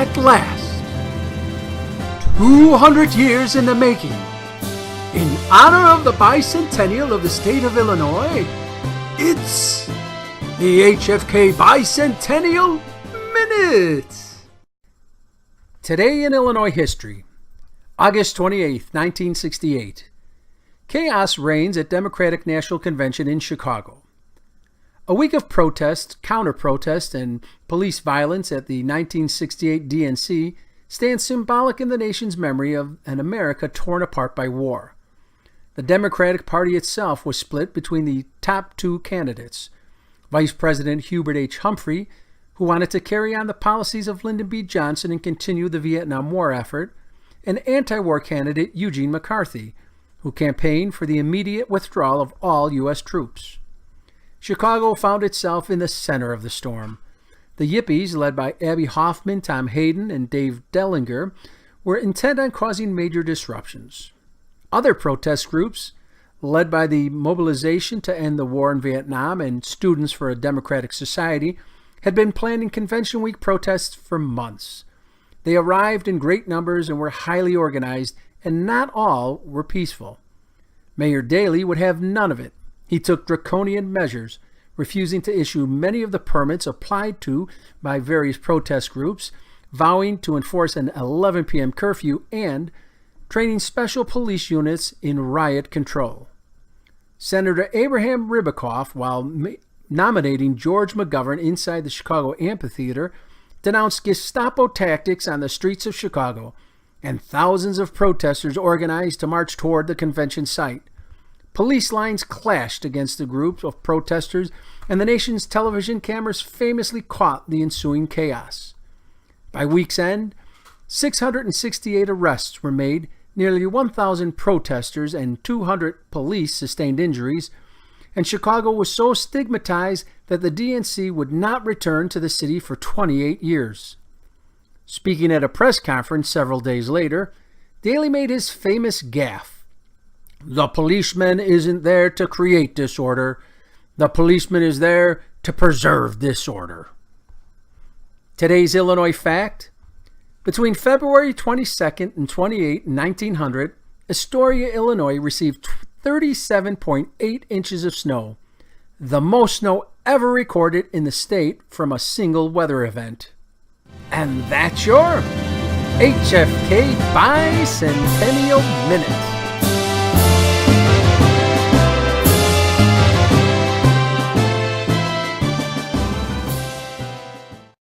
At last, 200 years in the making, in honor of the bicentennial of the state of Illinois, it's the HFK Bicentennial Minute. Today in Illinois history, August 28, 1968. Chaos reigns at Democratic National Convention in Chicago. A week of protest, counter-protest, and police violence at the 1968 DNC stands symbolic in the nation's memory of an America torn apart by war. The Democratic Party itself was split between the top two candidates, Vice President Hubert H. Humphrey, who wanted to carry on the policies of Lyndon B. Johnson and continue the Vietnam War effort, and anti-war candidate Eugene McCarthy, who campaigned for the immediate withdrawal of all U.S. troops. Chicago found itself in the center of the storm. The Yippies, led by Abby Hoffman, Tom Hayden, and Dave Dellinger, were intent on causing major disruptions. Other protest groups, led by the Mobilization to End the War in Vietnam and Students for a Democratic Society, had been planning Convention Week protests for months. They arrived in great numbers and were highly organized, and not all were peaceful. Mayor Daley would have none of it. He took draconian measures, refusing to issue many of the permits applied to by various protest groups, vowing to enforce an 11 p.m. curfew, and training special police units in riot control. Senator Abraham Ribicoff, while nominating George McGovern inside the Chicago amphitheater, denounced Gestapo tactics on the streets of Chicago, and thousands of protesters organized to march toward the convention site. Police lines clashed against the group of protesters, and the nation's television cameras famously caught the ensuing chaos. By week's end, 668 arrests were made, nearly 1,000 protesters and 200 police sustained injuries, and Chicago was so stigmatized that the DNC would not return to the city for 28 years. Speaking at a press conference several days later, Daley made his famous gaffe. "The policeman isn't there to create disorder. The policeman is there to preserve disorder." Today's Illinois fact: between February 22nd and 28, 1900, Astoria, Illinois received 37.8 inches of snow, the most snow ever recorded in the state from a single weather event. And that's your HFK Bicentennial Minute.